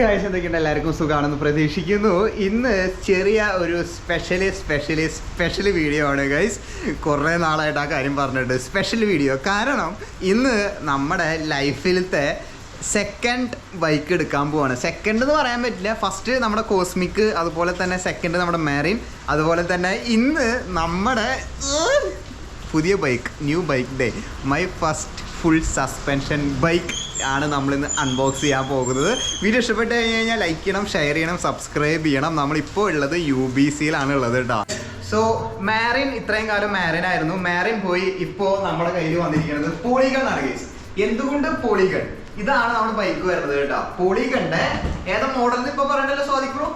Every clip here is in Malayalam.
എന്തൊക്കെയുണ്ട്, എല്ലാവർക്കും സുഖമാണെന്ന് പ്രതീക്ഷിക്കുന്നു. ഇന്ന് ചെറിയ ഒരു സ്പെഷ്യൽ വീഡിയോ ആണ് ഗൈസ്. കുറേ നാളായിട്ട് ആ കാര്യം പറഞ്ഞിട്ട് സ്പെഷ്യൽ വീഡിയോ. കാരണം ഇന്ന് നമ്മുടെ ലൈഫിലത്തെ സെക്കൻഡ് ബൈക്ക് എടുക്കാൻ പോവാണ്. സെക്കൻഡ് എന്ന് പറയാൻ പറ്റില്ല, ഫസ്റ്റ് നമ്മുടെ കോസ്മിക്, അതുപോലെ തന്നെ സെക്കൻഡ് നമ്മുടെ മെറിൻ, അതുപോലെ തന്നെ ഇന്ന് നമ്മുടെ പുതിയ bike, new bike day, my first full suspension bike ആണ് നമ്മളിന്ന് അൺബോക്സ് ചെയ്യാൻ പോകുന്നത്. വീഡിയോ ഇഷ്ടപ്പെട്ട് കഴിഞ്ഞാൽ ലൈക്ക് ചെയ്യണം, ഷെയർ ചെയ്യണം, സബ്സ്ക്രൈബ് ചെയ്യണം. നമ്മളിപ്പോൾ ഉള്ളത് UBCയിലാണ് ഉള്ളത് കേട്ടോ. സോ മാരിൻ, ഇത്രയും കാലം മാരിൻ ആയിരുന്നു. മാരിൻ പോയി ഇപ്പോൾ നമ്മുടെ കയ്യിൽ വന്നിരിക്കുന്നത് പോളിഗൺ ആണ് ഗൈസ്. എന്തുകൊണ്ട് പോളിഗൺ? ഇതാണ് നമ്മുടെ ബൈക്ക് വരുന്നത് കേട്ടോ. പോളിഗണിന്റെ ഏതാ മോഡൽ ഇപ്പൊ പറയണ്ടല്ലോ സാധിക്കുള്ളൂ.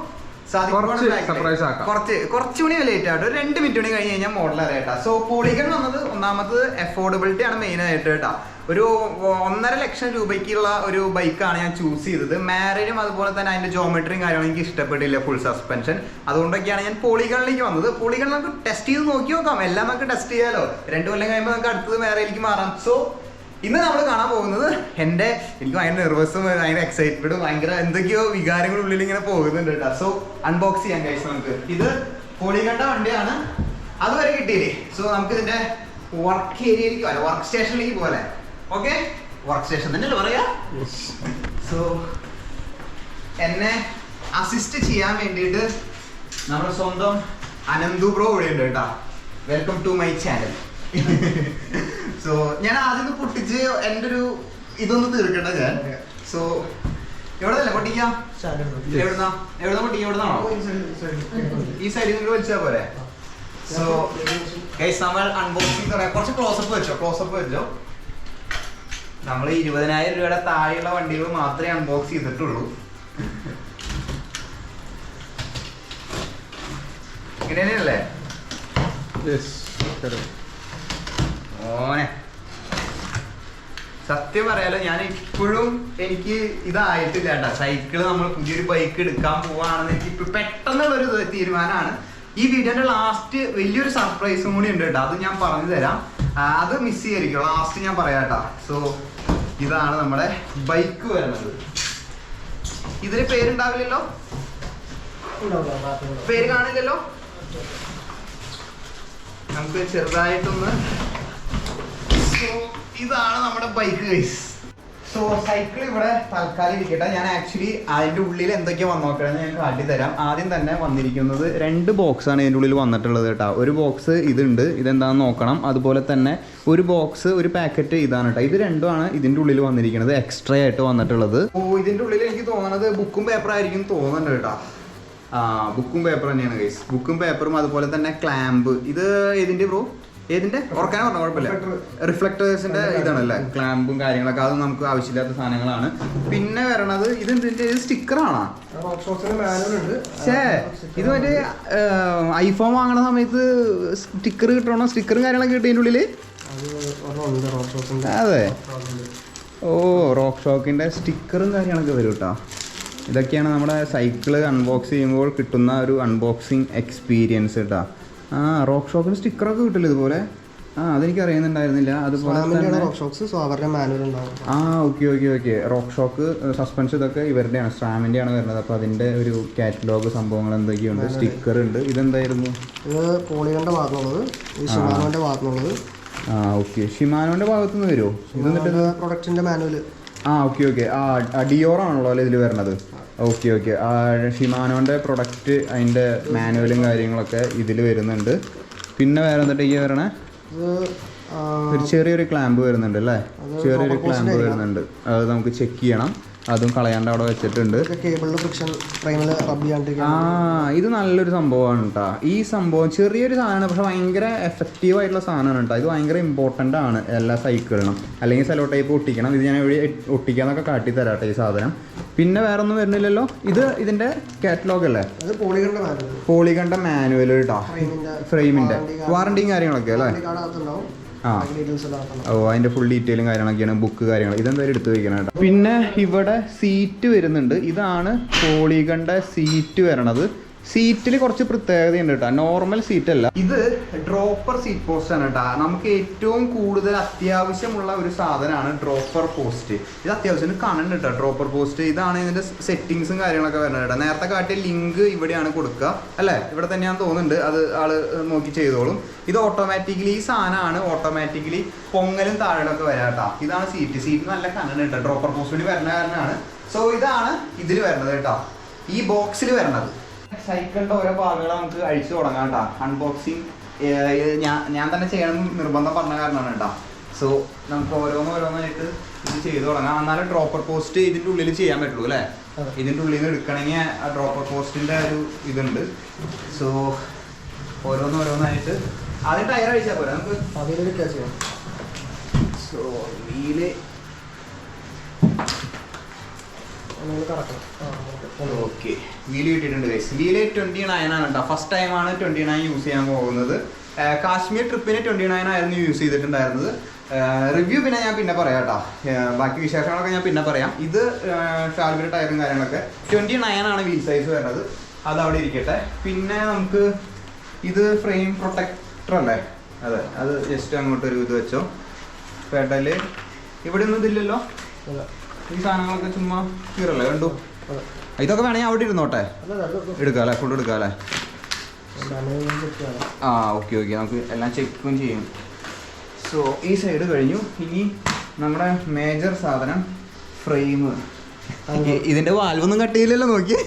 കുറച്ചുകൂടി ലേറ്റ് ആയിട്ട്, ഒരു 2 മിനിറ്റ് കൂടി കഴിഞ്ഞ് കഴിഞ്ഞാൽ മോഡൽ അറിയാട്ടാ. സോ പോളിഗൺ വന്നത് ഒന്നാമത് അഫോർഡബിലിറ്റി ആണ് മെയിൻ ആയിട്ട് കേട്ടോ. ഒരു 1.5 ലക്ഷം രൂപയ്ക്കുള്ള ഒരു ബൈക്കാണ് ഞാൻ ചൂസ് ചെയ്തത്. മാരിനും അതുപോലെ തന്നെ അതിന്റെ ജോമെട്രിയും കാര്യങ്ങളും എനിക്ക് ഇഷ്ടപ്പെട്ടില്ല, ഫുൾ സസ്പെൻഷൻ. അതുകൊണ്ടൊക്കെയാണ് ഞാൻ പോളിഗണിലേക്ക് വന്നത്. പോളിഗൺ നമുക്ക് ടെസ്റ്റ് ചെയ്ത് നോക്കി നോക്കാം, എല്ലാം നമുക്ക് ടെസ്റ്റ് ചെയ്യാലോ. 2 കൊല്ലം കഴിയുമ്പോൾ നമുക്ക് അടുത്തത് മാരിലേക്ക് മാറാം. സോ ഇന്ന് നമ്മൾ കാണാൻ പോകുന്നത് എനിക്ക് ഭയങ്കര നെർവസും ഭയങ്കര എക്സൈറ്റ്മെന്റും ഭയങ്കര എന്തൊക്കെയോ വികാരങ്ങളുള്ളിൽ ഇങ്ങനെ പോകുന്നുണ്ട് കേട്ടോ. സോ അൺബോക്സ് ചെയ്യാൻ കഴിച്ചു നമുക്ക്. ഇത് പോളിഗണിന്റെ വണ്ടിയാണ്, അതുവരെ കിട്ടിയില്ലേ. സോ നമുക്ക് ഇതിന്റെ വർക്ക് ഏരിയയിലേക്ക് പോലെ, വർക്ക് സ്റ്റേഷനിലേക്ക് പോലെ. ഓക്കെ, വർക്ക് സ്റ്റേഷൻ തന്നെയല്ലേ പറയാ. സോ എന്നെ അസിസ്റ്റ് ചെയ്യാൻ വേണ്ടിയിട്ട് നമ്മുടെ സ്വന്തം അനന്തു ബ്രോ ഇവിടെ ഉണ്ട് കേട്ടോ. Welcome to my channel. So ഞാൻ ആദ്യം പൊട്ടിച്ച് എൻ്റെ ഒരു ഇതൊന്ന് തീർക്കട്ടെ ഞാൻ. സോ എവിടെ പൊട്ടിക്കാം? എവിടുന്നാ പൊട്ടിക്കാം? എവിടുന്നാണോ? ഈ സൈഡിൽ നിന്ന് വലിച്ചാൽ പോരെ. സോ ഗൈസ്, നമ്മൾ അൺബോക്സിംഗ് തുടങ്ങാം. കുറച്ച് ക്ലോസപ്പ് വെച്ചോ. നമ്മൾ 20,000 രൂപയുടെ താഴെയുള്ള വണ്ടികൾ മാത്രമേ അൺബോക്സ് ചെയ്തിട്ടുള്ളൂ. ഇങ്ങനെ തന്നെയല്ലേ? ഓനെ സത്യം പറയാലോ, ഞാൻ ഇപ്പോഴും എനിക്ക് ഇതായിട്ടില്ല കേട്ടോ. സൈക്കിള് നമ്മൾ പുതിയൊരു ബൈക്ക് എടുക്കാൻ പോവാണെന്ന് എനിക്ക് ഇപ്പൊ പെട്ടെന്നുള്ളൊരു തീരുമാനമാണ്. ഈ വീഡിയോന്റെ ലാസ്റ്റ് വലിയൊരു സർപ്രൈസും കൂടി ഉണ്ട് കേട്ടോ. അത് ഞാൻ പറഞ്ഞു തരാം, അത് മിസ് ചെയ്യായിരിക്കും. ലാസ്റ്റ് ഞാൻ പറയാം കേട്ടോ. സോ ഇതാണ് നമ്മുടെ ബൈക്ക് വരുന്നത്. ഇതിന് പേരുണ്ടാവില്ലല്ലോ, പേര് കാണില്ലല്ലോ. നമുക്ക് ചെറുതായിട്ടൊന്ന്. ഇതാണ് നമ്മുടെ ബൈക്ക് ഗൈസ്. സോ സൈക്കിൾ ഇവിടെ തൽക്കാലം ഇരിക്കട്ടെ. ഞാൻ ആക്ച്വലി അതിൻ്റെ ഉള്ളിൽ എന്തൊക്കെയാണ് വന്നു നോക്കണമെന്ന് ഞാൻ കാട്ടിത്തരാം. ആദ്യം തന്നെ വന്നിരിക്കുന്നത് 2 ബോക്സാണ് ഇതിൻ്റെ ഉള്ളിൽ വന്നിട്ടുള്ളത് കേട്ടോ. ഒരു ബോക്സ് ഇതുണ്ട്, ഇതെന്താണെന്ന് നോക്കണം. അതുപോലെ തന്നെ ഒരു ബോക്സ്, ഒരു പാക്കറ്റ് ഇതാണ് കേട്ടോ. ഇത് രണ്ടുമാണ് ഇതിൻ്റെ ഉള്ളിൽ വന്നിരിക്കുന്നത്, എക്സ്ട്രാ ആയിട്ട് വന്നിട്ടുള്ളത്. ഓ, ഇതിൻ്റെ ഉള്ളിൽ എനിക്ക് തോന്നുന്നത് ബുക്കും പേപ്പറായിരിക്കും തോന്നുന്നുണ്ട് കേട്ടോ. ബുക്കും പേപ്പർ തന്നെയാണ് ഗൈസ്. ബുക്കും പേപ്പറും അതുപോലെ തന്നെ ക്ലാമ്പ്. ഇത് ഏതിൻ്റെ ബ്രോ? ഏതിന്റെ ഓർക്കാനോ പറഞ്ഞ കുഴപ്പമില്ല. റിഫ്ലക്ടേഴ്സിന്റെ ഇതാണല്ലേ, ക്ലാമ്പും കാര്യങ്ങളൊക്കെ. അത് നമുക്ക് ആവശ്യമില്ലാത്ത സാധനങ്ങളാണ്. പിന്നെ വരണത് ഇതിന്റെ സ്റ്റിക്കറാണോ? ഇത് മറ്റേ ഐഫോൺ വാങ്ങണ സമയത്ത് സ്റ്റിക്കർ കിട്ടണോ? സ്റ്റിക്കറും കാര്യങ്ങളൊക്കെ കിട്ടിയതിൻ്റെ ഉള്ളില്. അതെ, ഓ, റോക്ക് ഷോക്കിന്റെ സ്റ്റിക്കറും കാര്യങ്ങളൊക്കെ വരും കേട്ടോ. ഇതൊക്കെയാണ് നമ്മുടെ സൈക്കിള് അൺബോക്സ് ചെയ്യുമ്പോൾ കിട്ടുന്ന ഒരു അൺബോക്സിങ് എക്സ്പീരിയൻസ് കേട്ടോ. റോക്ക് ഷോക്കിന് സ്റ്റിക്കറൊക്കെ കിട്ടില്ല ഇതുപോലെ. അതെനിക്ക് അറിയുന്നുണ്ടായിരുന്നില്ല. അതുപോലെ ഓക്കെ. റോക്ക് ഷോക്ക്, സസ്പെൻഷൻ ഇതൊക്കെ ഇവരുടെയാണ്, സ്ട്രാമിൻ്റെ ആണ് വരുന്നത്. അപ്പോൾ അതിൻ്റെ ഒരു കാറ്റലോഗ് സംഭവങ്ങൾ എന്തൊക്കെയുണ്ട്, സ്റ്റിക്കർ ഉണ്ട്. ഇതെന്തായിരുന്നു? ഇത് പോളിഗണിന്റെ ഭാഗത്തുള്ളത്, ഷിമാനോന്റെ ഭാഗത്തുള്ളത്. ഓക്കെ, ഷിമാനോന്റെ ഭാഗത്തുനിന്ന് വരുമോ? ഇത് പ്രൊഡക്റ്റിന്റെ മാനുവൽ. ഓക്കെ. ഡിയോറാണല്ലോ അല്ലേ ഇതിൽ വരുന്നത്? ഓക്കെ. ഷിമാനോന്റെ പ്രൊഡക്റ്റ്, അതിൻ്റെ മാനുവലും കാര്യങ്ങളൊക്കെ ഇതിൽ വരുന്നുണ്ട്. പിന്നെ വേറെ എന്നിട്ട് ഈ വരണേ ഒരു ചെറിയൊരു ക്ലാമ്പ് വരുന്നുണ്ട് അല്ലേ? ചെറിയൊരു ക്ലാമ്പ് വരുന്നുണ്ട്. അത് നമുക്ക് ചെക്ക് ചെയ്യണം. അതും കളയാണ്ട് അവിടെ വെച്ചിട്ടുണ്ട്. ഇത് നല്ലൊരു സംഭവമാണ് കേട്ടോ. ഈ സംഭവം ചെറിയൊരു സാധനമാണ്, പക്ഷെ ഭയങ്കര എഫക്റ്റീവ് ആയിട്ടുള്ള സാധനമാണ് കേട്ടോ. ഇത് ഭയങ്കര ഇമ്പോർട്ടൻ്റ് ആണ് എല്ലാ സൈക്കിളിനും. അല്ലെങ്കിൽ സെലോ ടൈപ്പ് ഒട്ടിക്കണം. ഇത് ഞാൻ എവിടെ ഒട്ടിക്കാന്നൊക്കെ കാട്ടിത്തരാട്ടെ ഈ സാധനം. പിന്നെ വേറെ ഒന്നും വരുന്നില്ലല്ലോ. ഇത് ഇതിന്റെ കാറ്റലോഗ് അല്ലേ? പോളിഗണിന്റെ മാനുവൽ കേട്ടോ, ഫ്രെയിമിന്റെ വാറണ്ടിയും കാര്യങ്ങളൊക്കെ അല്ലേ? അതിന്റെ ഫുൾ ഡീറ്റെയിലും കാര്യങ്ങളൊക്കെയാണ്, ബുക്ക് കാര്യങ്ങൾ. ഇതെന്തായാലും എടുത്തു വയ്ക്കണം കേട്ടോ. പിന്നെ ഇവിടെ സീറ്റ് വരുന്നുണ്ട്. ഇതാണ് പോളിഗണിന്റെ സീറ്റ് വരണത്. സീറ്റിൽ കുറച്ച് പ്രത്യേകതയുണ്ട് കേട്ടോ, നോർമൽ സീറ്റ് അല്ല ഇത്, ഡ്രോപ്പർ സീറ്റ് പോസ്റ്റ് ആണ് കേട്ടോ. നമുക്ക് ഏറ്റവും കൂടുതൽ അത്യാവശ്യമുള്ള ഒരു സാധനമാണ് ഡ്രോപ്പർ പോസ്റ്റ്. ഇത് അത്യാവശ്യം കാണുന്നുണ്ട് കേട്ടോ ഡ്രോപ്പർ പോസ്റ്റ്. ഇതാണ് ഇതിന്റെ സെറ്റിങ്സും കാര്യങ്ങളൊക്കെ വരുന്നത് കേട്ടോ. നേരത്തെ കാട്ടിയ ലിങ്ക് ഇവിടെയാണ് കൊടുക്കുക അല്ലേ, ഇവിടെ തന്നെയാണെന്ന് തോന്നുന്നുണ്ട്, അത് ആള് നോക്കി ചെയ്തോളും. ഇത് ഓട്ടോമാറ്റിക്കലി ഈ സാധനമാണ് ഓട്ടോമാറ്റിക്കലി പൊങ്ങലും താഴെയൊക്കെ വരാം കേട്ടോ. ഇതാണ് സീറ്റ് നല്ല കണ്ണുണ്ട് ഡ്രോപ്പർ പോസ്റ്റിൽ വരുന്ന കാരണമാണ്. സോ ഇതാണ് ഇതിൽ വരുന്നത് കേട്ടോ, ഈ ബോക്സിൽ വരുന്നത്. സൈക്കിളിന്റെ ഓരോ ഭാഗങ്ങൾ നമുക്ക് അഴിച്ചു തുടങ്ങാം കേട്ടോ. അൺബോക്സിങ് ഞാൻ തന്നെ ചെയ്യണം നിർബന്ധം പറഞ്ഞ കാരണമാണ് കേട്ടോ. സോ നമുക്ക് ഓരോന്നായിട്ട് ഇത് ചെയ്ത് തുടങ്ങാം. എന്നാലും ഡ്രോപ്പർ പോസ്റ്റ് ഇതിൻ്റെ ഉള്ളിൽ ചെയ്യാൻ പറ്റുള്ളൂ അല്ലേ. ഇതിൻ്റെ ഉള്ളിൽ നിന്ന് എടുക്കണമെങ്കിൽ ആ ഡ്രോപ്പർ പോസ്റ്റിൻ്റെ ഒരു ഇതുണ്ട്. സോ ഓരോന്നായിട്ട് ആദ്യം ടയർ അഴിച്ചാൽ പോരാ നമുക്ക്. സോ വീല് ഓക്കെ, വീല് കിട്ടിയിട്ടുണ്ട് ഗൈസ്. വീല് 29 ആണ് കേട്ടോ. ഫസ്റ്റ് ടൈമാണ് 29 യൂസ് ചെയ്യാൻ പോകുന്നത്. കാശ്മീർ ട്രിപ്പിന് 29 ആയിരുന്നു യൂസ് ചെയ്തിട്ടുണ്ടായിരുന്നത്. റിവ്യൂ പിന്നെ ഞാൻ പിന്നെ പറയാം കേട്ടോ, ബാക്കി വിശേഷങ്ങളൊക്കെ ഞാൻ പിന്നെ പറയാം. ഇത് ഷാൽബിയുടെ ടയറും കാര്യങ്ങളൊക്കെ 29 ആണ് വീൽ സൈസ് വരുന്നത്, അത് അവിടെ ഇരിക്കട്ടെ. പിന്നെ നമുക്ക് ഇത് ഫ്രെയിം പ്രൊട്ടക്ടർ അല്ലേ, അതെ, അത് ജസ്റ്റ് അങ്ങോട്ടൊരു ഇത് വെച്ചോ. പെഡല് ഇവിടെ ഒന്നും ഇതില്ലല്ലോ, ഈ സാധനങ്ങളൊക്കെ ചുമ്മാ കീറല്ലേ കണ്ടു. ഇതൊക്കെ വേണമെങ്കിൽ അവിടെ ഇരുന്നോട്ടെ, എടുക്കാം അല്ലേ, ഫുഡ് എടുക്കാം അല്ലേ. ആ ഓക്കെ നമുക്ക് എല്ലാം ചെക്കും ചെയ്യും. സോ ഈ സൈഡ് കഴിഞ്ഞു. ഇനി നമ്മുടെ മേജർ സാധനം ഫ്രെയിം. ഇതിന്റെ വാൽവൊന്നും കട്ട് ചെയ്യില്ലല്ലോ, നോക്കി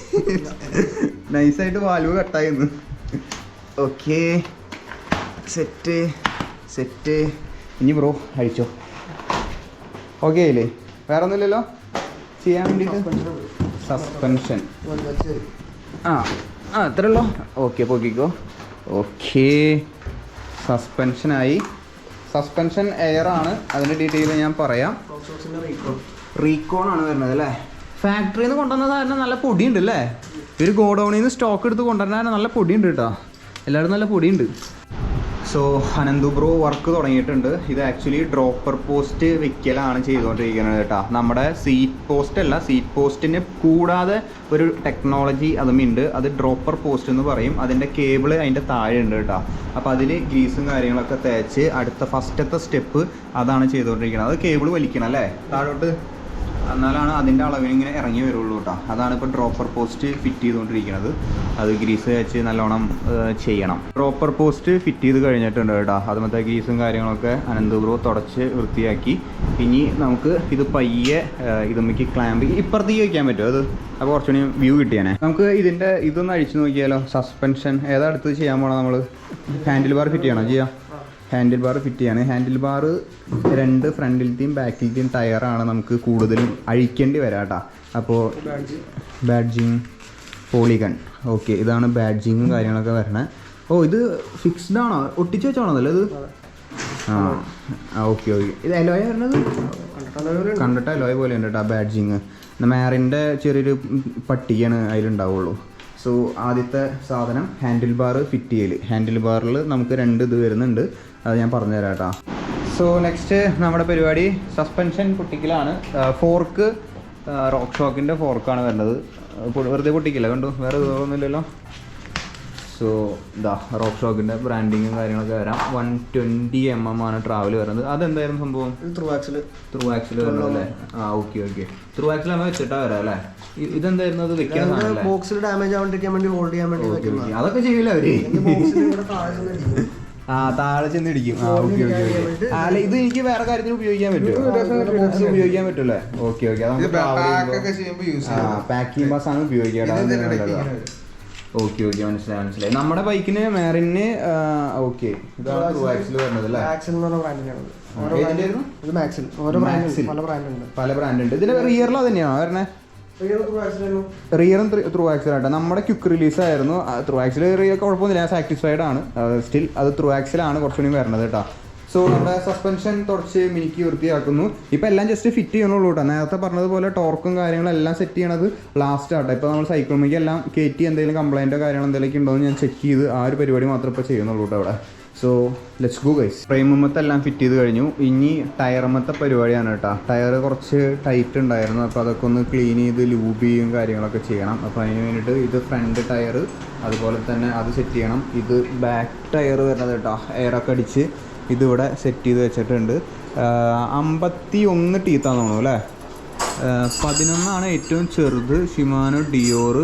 നൈസായിട്ട് വാൽവ് കട്ടായിരുന്നു. Okay set. ഇനി ബ്രോ അഴിച്ചോ. ഓക്കെ അല്ലേ, വേറെ ഒന്നുമില്ലല്ലോ ചെയ്യാൻ വേണ്ടിയിട്ട്. സസ്പെൻഷൻ അത്രേ ഉള്ളൂ. ഓക്കെ പൊക്കിക്കോ. ഓക്കെ സസ്പെൻഷനായി. സസ്പെൻഷൻ എയറാണ്, അതിൻ്റെ ഡീറ്റെയിൽ ഞാൻ പറയാം. റീകോൺ ആണ് വരുന്നത് അല്ലേ. ഫാക്ടറിയിൽ നിന്ന് കൊണ്ടുവന്ന സാധനം നല്ല പൊടിയുണ്ട് അല്ലേ. ഒരു ഗോഡൗണിൽ നിന്ന് സ്റ്റോക്ക് എടുത്ത് കൊണ്ടുവരാൻ നല്ല പൊടിയുണ്ട് കേട്ടോ, എല്ലാവരും നല്ല പൊടിയുണ്ട്. സോ അനന്തു ബ്രോ വർക്ക് തുടങ്ങിയിട്ടുണ്ട്. ഇത് ആക്ച്വലി ഡ്രോപ്പർ പോസ്റ്റ് വെക്കലാണ് ചെയ്തുകൊണ്ടിരിക്കുന്നത് കേട്ടോ. നമ്മുടെ സീറ്റ് പോസ്റ്റ് അല്ല, സീറ്റ് പോസ്റ്റിന് കൂടാതെ ഒരു ടെക്നോളജി അതും ഉണ്ട്, അത് ഡ്രോപ്പർ പോസ്റ്റ് എന്ന് പറയും. അതിൻ്റെ കേബിള് അതിൻ്റെ താഴെ ഉണ്ട് കേട്ടോ. അപ്പോൾ അതിൽ ഗ്രീസും കാര്യങ്ങളൊക്കെ തേച്ച് അടുത്ത ഫസ്റ്റത്തെ സ്റ്റെപ്പ് അതാണ് ചെയ്തുകൊണ്ടിരിക്കുന്നത്. അത് കേബിൾ വലിക്കണം അല്ലേ താഴോട്ട്, എന്നാലാണ് അതിൻ്റെ അളവിന് ഇങ്ങനെ ഇറങ്ങി വരുള്ളൂ കേട്ടോ. അതാണ് ഇപ്പോൾ ഡ്രോപ്പർ പോസ്റ്റ് ഫിറ്റ് ചെയ്തുകൊണ്ടിരിക്കുന്നത്. അത് ഗ്രീസ് വെച്ച് നല്ലോണം ചെയ്യണം. ഡ്രോപ്പർ പോസ്റ്റ് ഫിറ്റ് ചെയ്ത് കഴിഞ്ഞിട്ടുണ്ട് കേട്ടോ. അതുമത്തെ ഗ്രീസും കാര്യങ്ങളൊക്കെ അനന്തു ബ്രോ തുടച്ച് വൃത്തിയാക്കി. ഇനി നമുക്ക് ഇത് പയ്യെ ഇതുമ്മക്ക് ക്ലാമ്പ് ഇപ്പുറത്തേക്ക് വയ്ക്കാൻ പറ്റുമോ അത്, അപ്പോൾ കുറച്ചുകൂടി വ്യൂ കിട്ടിയാനെ. നമുക്ക് ഇതിൻ്റെ ഇതൊന്ന് അഴിച്ചു നോക്കിയാലോ. സസ്പെൻഷൻ ഏതാ അടുത്ത് ചെയ്യാൻ പോകണം നമ്മൾ. ഹാൻഡിൽ ബാർ ഫിറ്റ് ചെയ്യണം, ചെയ്യാം. ഹാൻഡിൽ ബാർ ഫിറ്റ് ചെയ്യാണ്. ഹാൻഡിൽ ബാർ 2 ഫ്രണ്ടിലത്തെയും ബാക്കിലത്തെയും ടയറാണ് നമുക്ക് കൂടുതലും അഴിക്കേണ്ടി വരാം കേട്ടോ. അപ്പോൾ ബാഡ്ജിങ് പോളിഗൺ. ഓക്കെ ഇതാണ് ബാഡ്ജിങ്ങും കാര്യങ്ങളൊക്കെ വരണേ. ഓ ഇത് ഫിക്സ്ഡ് ആണോ, ഒട്ടിച്ച് വെച്ചോണതല്ലേ ഇത്. ഓക്കെ ഇത് അലോയ വരുന്നത് കണ്ടിട്ട് അലോയ പോലെ ഉണ്ട് കേട്ടോ ബാഡ്ജിങ്. മാറിൻ്റെ ചെറിയൊരു പട്ടികയാണ് അതിലുണ്ടാവുള്ളൂ. സോ ആദ്യത്തെ സാധനം ഹാൻഡിൽ ബാർ ഫിറ്റ് ചെയ്യൽ. ഹാൻഡിൽ ബാറിൽ നമുക്ക് 2 ഇത് വരുന്നുണ്ട്, അത് ഞാൻ പറഞ്ഞുതരാം കേട്ടോ. സോ നെക്സ്റ്റ് നമ്മുടെ പരിപാടി സസ്പെൻഷൻ പൊട്ടിക്കലാണ്. ഫോർക്ക് റോക്ക് ഷോക്കിൻ്റെ ഫോർക്കാണ് വരുന്നത്. വെറുതെ പൊട്ടിക്കില്ല കണ്ടു, വേറെ ഇതൊന്നുമില്ലല്ലോ. സോ ഇതാ റോക്ക് ഷോക്കിൻ്റെ ബ്രാൻഡിങ്ങും കാര്യങ്ങളൊക്കെ വരാം. 120 mm ആണ് ട്രാവൽ വരുന്നത്. അതെന്തായിരുന്നു സംഭവം? ത്രൂ ആക്സിൽ വരുന്നത് അല്ലേ. ഓക്കെ ത്രൂ ആക്സിൽ നമ്മൾ വെച്ചിട്ടാ വരാം അല്ലേ. ഇതെന്തായിരുന്നു അത് വെക്കാൻ ബോക്സിൽ ഡാമേജ് ആവാണ്ടിരിക്കാൻ വേണ്ടി ഹോൾഡ് ചെയ്യാൻ വേണ്ടി അതൊക്കെ ചെയ്യില്ല അവര്. താഴെ ചെന്ന് ഇടിക്കും. അല്ല ഇത് എനിക്ക് വേറെ കാര്യത്തിന് ഉപയോഗിക്കാൻ പറ്റുമോ? ബോക്സ് ഉപയോഗിക്കാൻ പറ്റൂലേ. ഓക്കെ പാക്കിംഗ് ബസ് ആണ് ഉപയോഗിക്കാം. ഓക്കെ മനസ്സിലായി. നമ്മുടെ ബൈക്കിന് മാറിന് ഓക്കെ ഇതാണ് ത്രൂ ആക്സിൽ വരുന്നത് അല്ലേ. പല ബ്രാൻഡ് ഉണ്ട്. ഇതിന്റെ റിയറിൽ തന്നെയാണോ വരണേ? റിയറും ത്രൂ ആക്സിൽ ആട്ടോ. നമ്മുടെ ക്വിക്ക് റിലീസ് ആയിരുന്നു. ത്രൂ ആക്സിൽ കുഴപ്പമൊന്നുമില്ല, ഞാൻ സാറ്റിസ്ഫൈഡ് ആണ്. സ്റ്റിൽ അത് ത്രൂ ആക്സിലാണ് കുറച്ചുകൂടി വരുന്നത് കേട്ടോ. സോ നമ്മുടെ സസ്പെൻഷൻ തുടച്ച് മിനിക്ക് വൃത്തിയാക്കുന്നു. ഇപ്പം എല്ലാം ജസ്റ്റ് ഫിറ്റ് ചെയ്യണുള്ളൂ കേട്ടോ. നേരത്തെ പറഞ്ഞതുപോലെ ടോർക്കും കാര്യങ്ങളും എല്ലാം സെറ്റ് ചെയ്യണത് ലാസ്റ്റ് ആട്ടോ. ഇപ്പോൾ നമ്മൾ സൈക്കിളിലേക്ക് എല്ലാം കയറ്റി എന്തെങ്കിലും കംപ്ലൈൻറ്റോ കാര്യങ്ങളോ എന്തെങ്കിലും ഉണ്ടോ എന്ന് ഞാൻ ചെക്ക് ചെയ്ത് ആ ഒരു പരിപാടി മാത്രമേ ഇപ്പോൾ ചെയ്യുന്നുള്ളൂ കേട്ടോ അവിടെ. So let's go guys. ഫ്രെയിമുമ്മത്തെ എല്ലാം ഫിറ്റ് ചെയ്ത് കഴിഞ്ഞു. ഇനി ടയറുമ്മത്തെ പരിപാടിയാണ് കേട്ടോ. ടയർ കുറച്ച് ടൈറ്റ് ഉണ്ടായിരുന്നു, അപ്പോൾ അതൊക്കെ ഒന്ന് ക്ലീൻ ചെയ്ത് ലൂബ് ചെയ്യും കാര്യങ്ങളൊക്കെ ചെയ്യണം. അപ്പോൾ അതിന് വേണ്ടിയിട്ട് ഇത് ഫ്രണ്ട് ടയർ, അതുപോലെ തന്നെ അത് സെറ്റ് ചെയ്യണം. ഇത് ബാക്ക് ടയർ വരുന്നത് കേട്ടോ, എയറൊക്കെ അടിച്ച് ഇതിവിടെ സെറ്റ് ചെയ്ത് വെച്ചിട്ടുണ്ട്. 51 ടീത്താന്ന് തോന്നുന്നു അല്ലേ. 11 ഏറ്റവും ചെറുത്, ഷിമാനോ ഡിയോർ.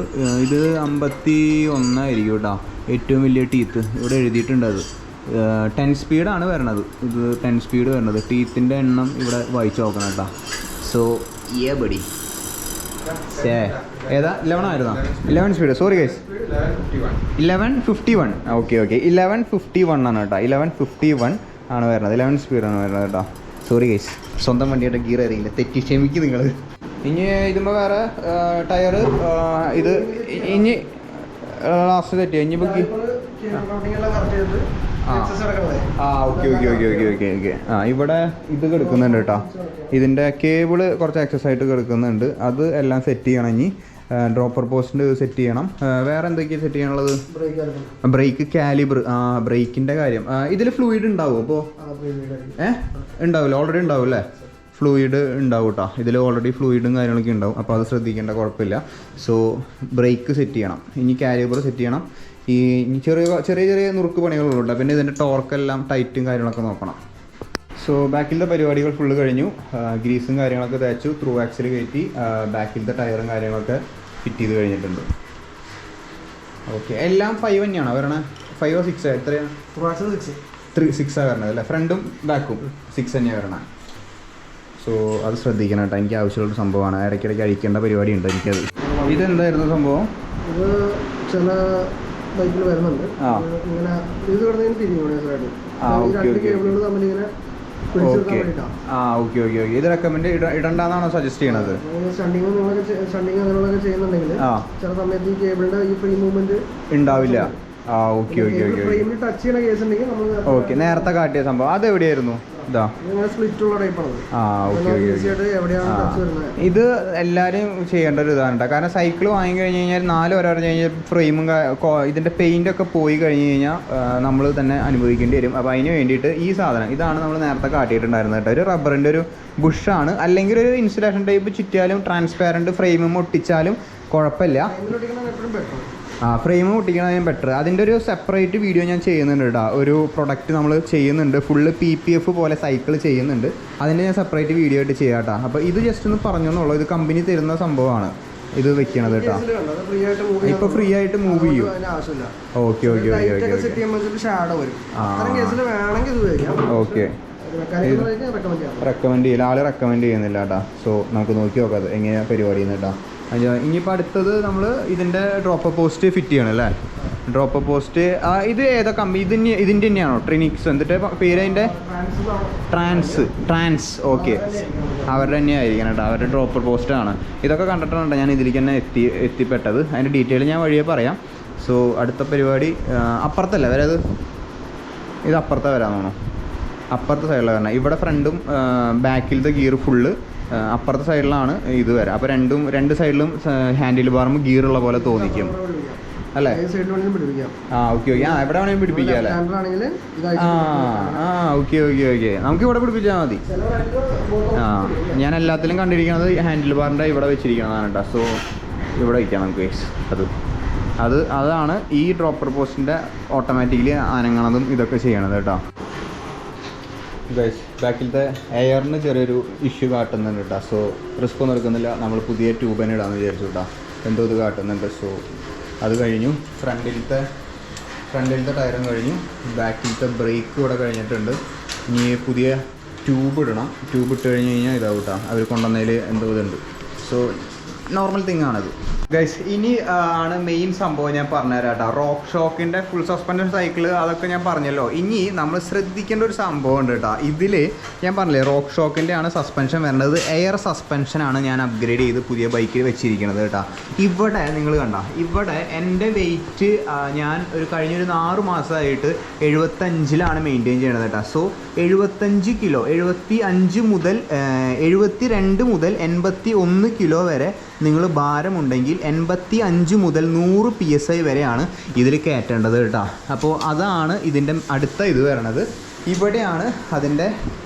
ഇത് 51 ആയിരിക്കും കേട്ടോ ഏറ്റവും വലിയ ടീത്ത്. ഇവിടെ എഴുതിയിട്ടുണ്ട് അത് 10 സ്പീഡാണ് വരണത്. ഇത് 10 സ്പീഡ് വരണത്. ടീത്തിൻ്റെ എണ്ണം ഇവിടെ വായിച്ച് നോക്കണം കേട്ടോ. സോ ബഡി ഏതാ 11 ആയിരുന്നോ? 11 സ്പീഡ്. Sorry guys, 1151. ഓക്കെ 1151 ആണ് കേട്ടോ. 1151 ആണ് വരുന്നത്. 11 സ്പീഡാണ് വരുന്നത് കേട്ടോ. സോറി ഗൈസ്, സ്വന്തം വണ്ടിയുടെ ഗിയർ അറിയില്ല, തെറ്റി ക്ഷമിക്കും നിങ്ങൾ. ഇനി ഇതുമ്പോൾ വേറെ ടയർ ഇത് ഇനി ലാസ്റ്റ് തെറ്റി ഇനി ബുക്ക്. ഓക്കെ. ഇവിടെ ഇത് കിടക്കുന്നുണ്ട് കേട്ടോ. ഇതിൻ്റെ കേബിള് കുറച്ച് എക്സസ് ആയിട്ട് കിടക്കുന്നുണ്ട്. അത് എല്ലാം സെറ്റ് ചെയ്യണം. ഇനി ഡ്രോപ്പർ പോസ്റ്റിൻ്റെ സെറ്റ് ചെയ്യണം. വേറെ എന്തൊക്കെയാണ് സെറ്റ് ചെയ്യാനുള്ളത്? Brake caliper. ബ്രേക്കിൻ്റെ കാര്യം ഇതിൽ ഫ്ലൂയിഡ് ഉണ്ടാവും. അപ്പോൾ ഉണ്ടാവില്ല, ഓൾറെഡി ഉണ്ടാവും അല്ലേ? ഫ്ലൂയിഡ് ഉണ്ടാവും കേട്ടോ. ഇതിൽ ഓൾറെഡി ഫ്ലൂയിഡും കാര്യങ്ങളൊക്കെ ഉണ്ടാവും. അപ്പോൾ അത് ശ്രദ്ധിക്കേണ്ട, കുഴപ്പമില്ല. സോ ബ്രേക്ക് സെറ്റ് ചെയ്യണം. ഇനി കാലിബർ സെറ്റ് ചെയ്യണം. ഈ ചെറിയ നുറുക്ക് പണികളുണ്ട്. പിന്നെ ഇതിൻ്റെ ടോർക്കെല്ലാം ടൈറ്റും കാര്യങ്ങളൊക്കെ നോക്കണം. സോ ബാക്കിലത്തെ പരിപാടികൾ ഫുള്ള് കഴിഞ്ഞു. ഗ്രീസും കാര്യങ്ങളൊക്കെ തേച്ചു, ത്രൂ ആക്സിൽ കയറ്റി, ബാക്കിലത്തെ ടയറും കാര്യങ്ങളൊക്കെ ഫിറ്റ് ചെയ്ത് കഴിഞ്ഞിട്ടുണ്ട്. ഓക്കെ, എല്ലാം 5 തന്നെയാണോ വരണേ? 5 or 6 എത്രയാണ്? 6 വരണത് അല്ലേ? ഫ്രണ്ടും ബാക്കും 6 തന്നെയാണ് വരണേ. സോ അത് ശ്രദ്ധിക്കണം കേട്ടോ. എനിക്ക് ആവശ്യമുള്ള സംഭവമാണ്. ഇടയ്ക്കിടയ്ക്ക് അഴിക്കേണ്ട പരിപാടി ഉണ്ട് എനിക്കത്. ഇതെന്തായിരുന്നു സംഭവം? ഇത് ചില ബൈക്കിൽ വരുന്നുണ്ട്. ഇങ്ങനെ ഇത് കിടന്നതിന് തിരിഞ്ഞു കേബിളുകൾ തമ്മിലിങ്ങനെ. ഓക്കെ. ഇത് റെക്കമെൻഡ് ഇടണ്ടെന്നാണോ സജസ്റ്റ് ചെയ്യണത്? സ്റ്റണ്ടിങ് അങ്ങനെയുള്ളതൊക്കെ ചെയ്യുന്നുണ്ടെങ്കിൽ ചില സമയത്ത് ഈ കേബിളിന്റെ ഈ ഫ്രീ മൂവ്മെന്റ് ഉണ്ടാവില്ല. ഫ്രെയിമിൽ ടച്ച് ചെയ്യുന്ന കേസ് ഉണ്ടെങ്കിൽ നമ്മൾ നേരത്തെ കാട്ടിയ സംഭവം അത് എവിടെയായിരുന്നു? ഇത് എല്ലാവരും ചെയ്യേണ്ട ഒരു ഇതാണ്. കാരണം സൈക്കിൾ വാങ്ങി കഴിഞ്ഞ് കഴിഞ്ഞാൽ 4 വരെ കഴിഞ്ഞ് കഴിഞ്ഞാൽ ഫ്രെയിമും ഇതിൻ്റെ പെയിൻ്റൊക്കെ പോയി കഴിഞ്ഞ് കഴിഞ്ഞാൽ നമ്മൾ തന്നെ അനുഭവിക്കേണ്ടി വരും. അപ്പോൾ അതിന് വേണ്ടിയിട്ട് ഈ സാധനം ഇതാണ് നമ്മൾ നേരത്തെ കാട്ടിയിട്ടുണ്ടായിരുന്നത് കേട്ടോ. ഒരു റബ്ബറിൻ്റെ ഒരു ബുഷാണ്. അല്ലെങ്കിൽ ഒരു ഇൻസുലേഷൻ ടൈപ്പ് ചുറ്റിയാലും ട്രാൻസ്പാരൻറ്റ് ഫ്രെയിമും ഒട്ടിച്ചാലും കുഴപ്പമില്ല. ഫ്രെയിം ഒട്ടിക്കണതിന് ബെറ്റർ. അതിൻ്റെ ഒരു സെപ്പറേറ്റ് വീഡിയോ ഞാൻ ചെയ്യുന്നുണ്ട് കേട്ടോ. ഒരു പ്രൊഡക്റ്റ് നമ്മൾ ചെയ്യുന്നുണ്ട്, ഫുള്ള് PPF പോലെ സൈക്കിൾ ചെയ്യുന്നുണ്ട്. അതിൻ്റെ ഞാൻ സെപ്പറേറ്റ് വീഡിയോ ആയിട്ട് ചെയ്യാം കേട്ടോ. അപ്പോൾ ഇത് ജസ്റ്റ് ഒന്ന് പറഞ്ഞെന്നുള്ളൂ. ഇത് കമ്പനി തരുന്ന സംഭവമാണ് ഇത് വെക്കണത് കേട്ടോ. ഇപ്പോൾ ഫ്രീ ആയിട്ട് മൂവ് ചെയ്യും. ഓക്കെ. റെക്കമെൻഡ് ചെയ്യില്ല, ആൾ റെക്കമെൻഡ് ചെയ്യുന്നില്ല കേട്ടോ. സോ നമുക്ക് നോക്കി നോക്കാം അത് എങ്ങനെയാണ് പരിപാടി കേട്ടോ. ഇനിയിപ്പോൾ അടുത്തത് നമ്മൾ ഇതിൻ്റെ ഡ്രോപ്പർ പോസ്റ്റ് ഫിറ്റ് ചെയ്യണം അല്ലേ? ഡ്രോപ്പർ പോസ്റ്റ് ഇത് ഏതാ കമ്പനി? ഇതിൻ്റെ തന്നെയാണോ? ട്രിനിക്സ് എന്നിട്ട് പേര് അതിൻ്റെ ട്രാൻസ്. ഓക്കെ, അവരുടെ തന്നെ ആയിരിക്കണം കേട്ടോ. അവരുടെ ഡ്രോപ്പർ പോസ്റ്റാണ്. ഇതൊക്കെ കണ്ടിട്ടുണ്ട് ഞാൻ ഇതിലേക്ക് തന്നെ എത്തിപ്പെട്ടത്. അതിൻ്റെ ഡീറ്റെയിൽ ഞാൻ വഴിയെ പറയാം. സോ അടുത്ത പരിപാടി അപ്പുറത്തല്ല വരാത്, ഇത് അപ്പുറത്തെ വരാമെന്ന് തോന്നുന്നു. അപ്പുറത്തെ സൈഡിലാണ് വരണം. ഇവിടെ ഫ്രണ്ടും ബാക്കിലത്തെ ഗിയർ ഫുള്ള് അപ്പുറത്തെ സൈഡിലാണ് ഇത് വരാം. അപ്പോൾ രണ്ട് സൈഡിലും ഹാൻഡിൽ ബാറും ഗിയറുള്ള പോലെ തോന്നിക്കും അല്ലേ? ഓക്കെ. എവിടെ വേണമെങ്കിലും പിടിപ്പിക്കാം അല്ലേ? ഓക്കെ. നമുക്ക് ഇവിടെ പിടിപ്പിച്ചാൽ മതി. ഞാൻ എല്ലാത്തിലും കണ്ടിരിക്കുന്നത് ഹാൻഡിൽ ബാറിൻ്റെ ഇവിടെ വെച്ചിരിക്കുന്നതാണ് കേട്ടോ. സോ ഇവിടെ വയ്ക്കാം നമുക്ക്. അതാണ് ഈ ഡ്രോപ്പർ പോസ്റ്റിൻ്റെ ഓട്ടോമാറ്റിക്കലി അനങ്ങണതും ഇതൊക്കെ ചെയ്യണത് കേട്ടോ. ബാക്കിലത്തെ എയറിന് ചെറിയൊരു ഇഷ്യൂ കാട്ടുന്നുണ്ട് കേട്ടോ. സോ റിസ്ക് ഒന്നും എടുക്കുന്നില്ല. നമ്മൾ പുതിയ ട്യൂബ് തന്നെ ഇടാമെന്ന് വിചാരിച്ചു കേട്ടോ. എന്തോ ഇത് കാട്ടുന്നുണ്ട്. സോ അത് കഴിഞ്ഞു. ഫ്രണ്ടിലത്തെ ടയറും കഴിഞ്ഞു. ബാക്കിലത്തെ ബ്രേക്ക് ഇവിടെ കഴിഞ്ഞിട്ടുണ്ട്. ഇനി പുതിയ ട്യൂബ് ഇടണം. ട്യൂബ് ഇട്ട് കഴിഞ്ഞ് കഴിഞ്ഞാൽ ഇതാവും കേട്ടോ. അവർ കൊണ്ടുവന്നതിൽ എന്തോ ഇതുണ്ട്. സോ നോർമൽ തിങ് ആണത് ഗൈസ്. ഇനി ആണ് മെയിൻ സംഭവം ഞാൻ പറഞ്ഞുതരാം കേട്ടോ. റോക്ക് ഷോക്കിൻ്റെ ഫുൾ സസ്പെൻഷൻ സൈക്കിൾ അതൊക്കെ ഞാൻ പറഞ്ഞല്ലോ. ഇനി നമ്മൾ ശ്രദ്ധിക്കേണ്ട ഒരു സംഭവം ഉണ്ട് കേട്ടോ. ഇതിൽ ഞാൻ പറഞ്ഞില്ലേ റോക്ക് ഷോക്കിൻ്റെ ആണ് സസ്പെൻഷൻ വരുന്നത്. എയർ സസ്പെൻഷനാണ് ഞാൻ അപ്ഗ്രേഡ് ചെയ്ത് പുതിയ ബൈക്കിൽ വെച്ചിരിക്കുന്നത് കേട്ടോ. ഇവിടെ നിങ്ങൾ കണ്ട, ഇവിടെ എൻ്റെ വെയിറ്റ് ഞാൻ കഴിഞ്ഞൊരു 6 മാസമായിട്ട് 75 മെയിൻറ്റെയിൻ ചെയ്യണത് കേട്ടോ. സോ 75 കിലോ, 75 മുതൽ 72 മുതൽ 81 കിലോ വരെ നിങ്ങൾ ഭാരമുണ്ടെങ്കിൽ 85 മുതൽ 100 PSI വരെയാണ് ഇതിൽ കയറ്റേണ്ടത് കേട്ടോ. അപ്പോൾ അതാണ് ഇതിൻ്റെ അടുത്ത ഇത് വരണത്. ഇവിടെയാണ് അതിൻ്റെ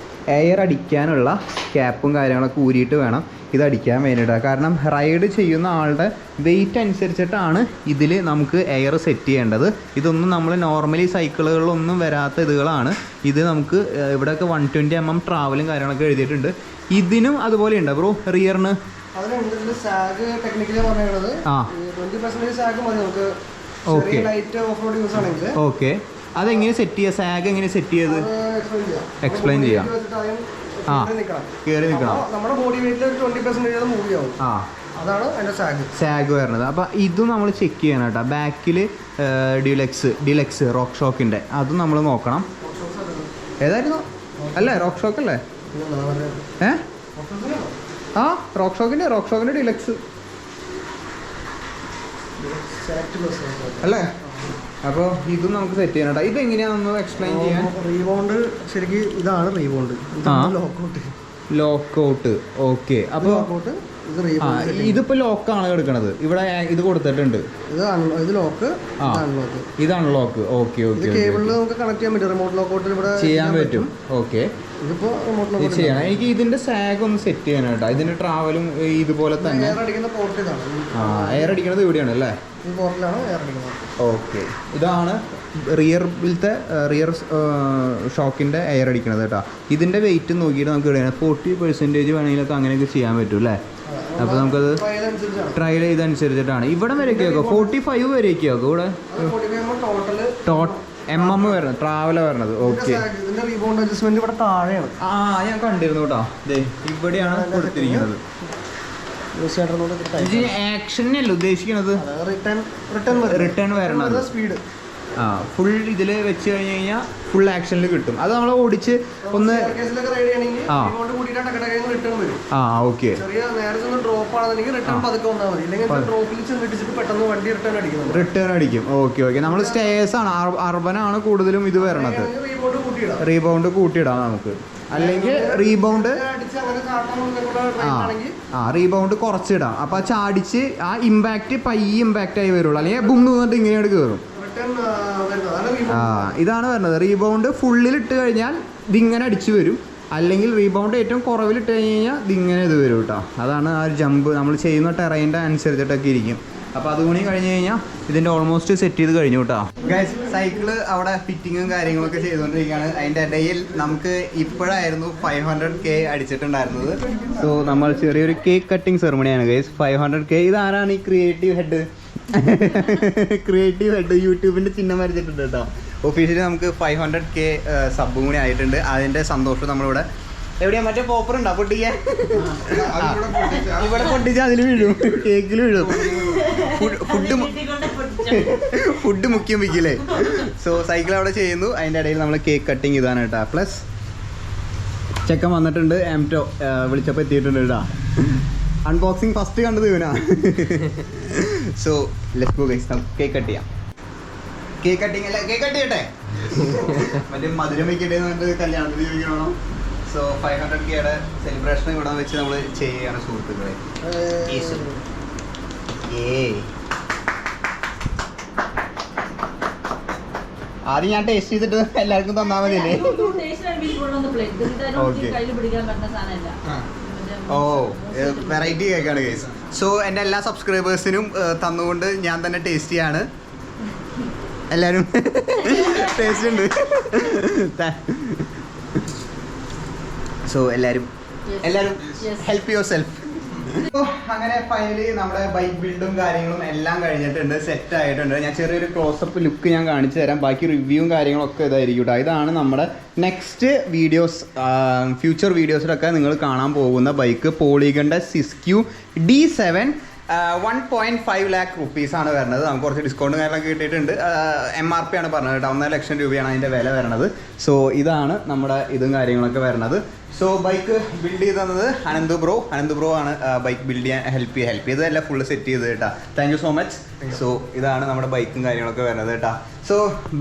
എയർ അടിക്കാനുള്ള ക്യാപ്പും കാര്യങ്ങളൊക്കെ ഊരിയിട്ട് വേണം ഇത് അടിക്കാൻ വേണ്ടിയിട്ട്. കാരണം റൈഡ് ചെയ്യുന്ന ആളുടെ വെയിറ്റ് അനുസരിച്ചിട്ടാണ് ഇതിൽ നമുക്ക് എയർ സെറ്റ് ചെയ്യേണ്ടത്. ഇതൊന്നും നമ്മൾ നോർമലി സൈക്കിളുകളിലൊന്നും വരാത്ത ഇതുകളാണ്. ഇത് നമുക്ക് ഇവിടെയൊക്കെ 120 mm ട്രാവലും കാര്യങ്ങളൊക്കെ എഴുതിയിട്ടുണ്ട്. ഇതിനും അതുപോലെ ഉണ്ട് ബ്രോ റിയറിന്. ഓക്കെ, അതെങ്ങനെ സെറ്റ് ചെയ്യുക? സാഗ് എങ്ങനെ സെറ്റ് ചെയ്ത് എക്സ്പ്ലെയിൻ ചെയ്യാം. ആ, കയറി നിൽക്കണം. നമ്മുടെ ബോഡി വെയിറ്റിൽ 20% മൂവ് ആവും. ആ, അതാണ് അതിന്റെ സാഗ് വരുന്നത്. അപ്പോൾ ഇതും നമ്മൾ ചെക്ക് ചെയ്യണം കേട്ടോ. ബാക്കിൽ ഡിലക്സ് റോക്ക് ഷോക്കിൻ്റെ അതും നമ്മൾ നോക്കണം. ഏതായിരുന്നു? അല്ലേ റോക്ക് ഷോക്ക് അല്ലേ? ആ, റോക്ക് ഷോക്കിൻ്റെ ഡിലക്സ് അല്ലേ? അപ്പോൾ ഇതും നമുക്ക് സെറ്റ് ചെയ്യണം കേട്ടോ. ഇതെങ്ങനെയാണെന്ന് എക്സ്പ്ലെയിൻ ചെയ്യാൻ. റീബൗണ്ട് ശരിക്കും ഇതാണ് റീബൗണ്ട്, ലോക്കൗട്ട്. ഓക്കെ, അപ്പോൾ ഇതിപ്പോൾ ലോക്കാണ് എടുക്കണത്. ഇവിടെ ഇത് കൊടുത്തിട്ടുണ്ട്. ഇത് ലോക്ക്, ഇതാണ് ലോക്ക്. ഓക്കെ ഓക്കെ, കേബിളിൽ നമുക്ക് കണക്ട് ചെയ്യാൻ പറ്റും. റിമോട്ട് ലോക്കൗട്ടിൽ ഇവിടെ ചെയ്യാൻ പറ്റും. ഓക്കെ, ഇതിപ്പോ റിമോട്ട് ലോക്കൗട്ട് ചെയ്യണം. എനിക്ക് ഇതിന്റെ സാഗ് ഒന്ന് സെറ്റ് ചെയ്യണം കേട്ടോ. ഇതിന്റെ ട്രാവലും ഇതുപോലെ തന്നെ. എയർ അടിക്കുന്ന പോർട്ട് ഇതാണ്. ആ, എയർ അടിക്കുന്നത് ഇവിടെയാണ് അല്ലേ? ഈ പോർട്ടിലാണ് എയർ അടിക്കുന്നത്. ഓക്കെ, ഇതാണ് റിയറിലത്തെ റിയർ ഷോക്കിൻ്റെ എയർ അടിക്കണത് കേട്ടോ. ഇതിൻ്റെ വെയിറ്റ് നോക്കിയിട്ട് നമുക്ക് ഇവിടെ 40% വേണമെങ്കിലൊക്കെ അങ്ങനെയൊക്കെ ചെയ്യാൻ പറ്റും അല്ലേ? അപ്പോൾ നമുക്കത് ട്രയൽ ചെയ്തനുസരിച്ചിട്ടാണ്. ഇവിടെ വരെയൊക്കെ ആക്കും 45 വരെയൊക്കെ ആക്കും ഇവിടെ വരുന്നത്, ട്രാവല വരണത്. ഓക്കെ, ആ ഞാൻ കണ്ടിരുന്നു കേട്ടോ. ഇവിടെയാണ് കൊടുത്തിരിക്കുന്നത്. ആക്ഷനല്ലേ ഉദ്ദേശിക്കണത്? റിട്ടേൺ വരണത്. സ്പീഡ് ആ, ഫുൾ ഇതിൽ വെച്ച് കഴിഞ്ഞ് കഴിഞ്ഞാൽ ഫുൾ ആക്ഷനിൽ കിട്ടും. അത് നമ്മൾ ഓടിച്ച് ഒന്ന് ആ ഓക്കെ റിട്ടേൺ അടിക്കും. ഓക്കെ ഓക്കെ, നമ്മൾ സ്റ്റേഴ്സ് ആണ്, അർബനാണ് കൂടുതലും ഇത് വരണത്. റീബൗണ്ട് കൂട്ടിയിടാം നമുക്ക്. അല്ലെങ്കിൽ റീബൗണ്ട് റീബൗണ്ട് കുറച്ചിടാം. അപ്പോൾ ചാടിച്ച് ആ ഇമ്പാക്റ്റ് ഇമ്പാക്റ്റ് ആയി വരുള്ളൂ. അല്ലെങ്കിൽ ബും എന്നിട്ട് ഇങ്ങനെയാണ് കയറും. ഇതാണ് വരുന്നത്. റീബൗണ്ട് ഫുള്ളിൽ ഇട്ട് കഴിഞ്ഞാൽ ഇതിങ്ങനെ അടിച്ചു വരും. അല്ലെങ്കിൽ റീബൗണ്ട് ഏറ്റവും കുറവിൽ ഇട്ട് കഴിഞ്ഞ് കഴിഞ്ഞാൽ ഇതിങ്ങനെ ഇത് വരും കേട്ടോ. അതാണ് ആ ജമ്പ് നമ്മൾ ചെയ്യുന്ന ടെറൈൻ്റെ അനുസരിച്ചിട്ടൊക്കെ ഇരിക്കും. അപ്പോൾ അതുകൂടി കഴിഞ്ഞ് കഴിഞ്ഞാൽ ഇതിൻ്റെ ഓൾമോസ്റ്റ് സെറ്റ് ചെയ്ത് കഴിഞ്ഞു കേട്ടോ. ഗൈസ്, സൈക്കിള് അവിടെ ഫിറ്റിങ്ങും കാര്യങ്ങളൊക്കെ ചെയ്തുകൊണ്ടിരിക്കുകയാണ്. അതിൻ്റെ ഇടയിൽ നമുക്ക് ഇപ്പോഴായിരുന്നു 500K അടിച്ചിട്ടുണ്ടായിരുന്നത്. സോ നമ്മൾ ചെറിയൊരു കേക്ക് കട്ടിങ് സെറമണിയാണ് ഗൈസ്. 500K. ഇതാരാണ് ഈ ക്രിയേറ്റീവ് ഹെഡ്? യൂട്യൂബിൻ്റെ ചിഹ്നം വരച്ചിട്ടുണ്ട് കേട്ടോ. ഒഫീഷ്യലി നമുക്ക് 500K സബും കൂടി ആയിട്ടുണ്ട്. അതിൻ്റെ സന്തോഷം നമ്മളിവിടെ എവിടെയാ മറ്റേ പോപ്പർ ഉണ്ടോ പൊട്ടിക്കാൻ? ഇവിടെ പൊട്ടിച്ചാൽ അതിൽ വീഴും, കേക്കിൽ വീഴും. ഫുഡ് മുഖ്യം വയ്ക്കില്ലേ? സോ സൈക്കിൾ അവിടെ ചെയ്യുന്നു. അതിൻ്റെ ഇടയിൽ നമ്മൾ കേക്ക് കട്ടിങ് ഇതാണ് കേട്ടോ. പ്ലസ് ചെക്കൻ വന്നിട്ടുണ്ട്. ആംറ്റോ വിളിച്ചപ്പോൾ എത്തിയിട്ടുണ്ട് കേട്ടോ. അൺബോക്സിങ് ഫസ്റ്റ് കണ്ടത് ഇവനാ. സോ ലെറ്റ്സ് ഗോ ഗൈസ്, നമുക്ക് കേക്ക് കട്ട് ചെയ്യാം. കേക്ക് കട്ടിങ് അല്ല, കേക്ക് കട്ട് ചെയ്യട്ടെ. മറ്റേ മധുരം വയ്ക്കട്ടെ എന്നിട്ട് കല്യാണത്തിന് ചോദിക്കണോ? സോ 500Kയുടെ സെലിബ്രേഷൻ ഇവിടെ വെച്ച് നമ്മൾ ചെയ്യുകയാണ് സുഹൃത്തുക്കളെ. ആദ്യം ഞാൻ ടേസ്റ്റ് ചെയ്തിട്ട് എല്ലാവർക്കും തന്നാൽ മതിയല്ലേ? ഓ, വെറൈറ്റി കേക്കാണ് ഗൈസ്. സോ എൻ്റെ എല്ലാ സബ്സ്ക്രൈബേഴ്സിനും തന്നുകൊണ്ട് ഞാൻ തന്നെ ടേസ്റ്റ് ചെയ്യാണ്. എല്ലാവരും ടേസ്റ്റ് ഉണ്ട്. സോ എല്ലാവരും ഹെൽപ്പ് യുവർ സെൽഫ്. അങ്ങനെ ഫൈനലി നമ്മുടെ ബൈക്ക് ബിൽഡും കാര്യങ്ങളും എല്ലാം കഴിഞ്ഞിട്ടുണ്ട്, സെറ്റ് ആയിട്ടുണ്ട്. ഞാൻ ചെറിയൊരു ക്ലോസപ്പ് ലുക്ക് ഞാൻ കാണിച്ചു തരാം. ബാക്കി റിവ്യൂവും കാര്യങ്ങളൊക്കെ ഇതായിരിക്കും കേട്ടോ. ഇതാണ് നമ്മുടെ നെക്സ്റ്റ് വീഡിയോസ്, ഫ്യൂച്ചർ വീഡിയോസിലൊക്കെ നിങ്ങൾ കാണാൻ പോകുന്ന ബൈക്ക്. പോളിഗണിൻ്റെ സിസ്ക്യൂ D7 1.5 lakh റുപ്പീസാണ് വരുന്നത്. നമുക്ക് കുറച്ച് ഡിസ്കൗണ്ട് കാര്യങ്ങളൊക്കെ കിട്ടിയിട്ടുണ്ട്. MRP ആണ് പറഞ്ഞത് കേട്ടോ. 1.5 ലക്ഷം രൂപയാണ് അതിൻ്റെ വില വരുന്നത്. സോ ഇതാണ് നമ്മുടെ ഇതും കാര്യങ്ങളൊക്കെ വരുന്നത്. സോ ബൈക്ക് ബിൽഡ് ചെയ്ത് തന്നത് അനന്ത് ബ്രോ ആണ് ബൈക്ക് ബിൽഡ് ചെയ്യാൻ ഹെൽപ്പ് ചെയ്തതല്ല, ഫുള്ള് സെറ്റ് ചെയ്ത് കേട്ടോ. Thank you so much. So ഇതാണ് നമ്മുടെ ബൈക്കും കാര്യങ്ങളൊക്കെ വരുന്നത് കേട്ടോ. സോ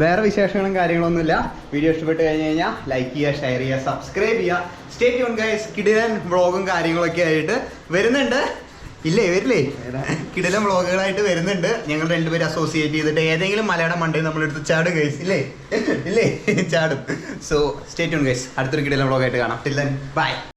വേറെ വിശേഷങ്ങളും കാര്യങ്ങളൊന്നുമില്ല. വീഡിയോ ഇഷ്ടപ്പെട്ട് കഴിഞ്ഞ് കഴിഞ്ഞാൽ ലൈക്ക് ചെയ്യുക, ഷെയർ ചെയ്യുക, സബ്സ്ക്രൈബ് ചെയ്യുക. Stay tune guys. കിടിലൻ വ്ളോഗും കാര്യങ്ങളൊക്കെ ആയിട്ട് വരുന്നുണ്ട്. ഇല്ലേ വരില്ലേ കിടിലം വ്ളോഗുകളായിട്ട് വരുന്നുണ്ട്. ഞങ്ങൾ രണ്ടുപേരും അസോസിയേറ്റ് ചെയ്തിട്ട് ഏതെങ്കിലും മലയാളം മണ്ടേ നമ്മളെടുത്ത് ചാടും ഗൈസ്. ഇല്ലേ ഇല്ലേ ചാടും. So stay tune guys. അടുത്തൊരു കിടിലം വ്ളോഗായിട്ട് കാണാം. Till then bye.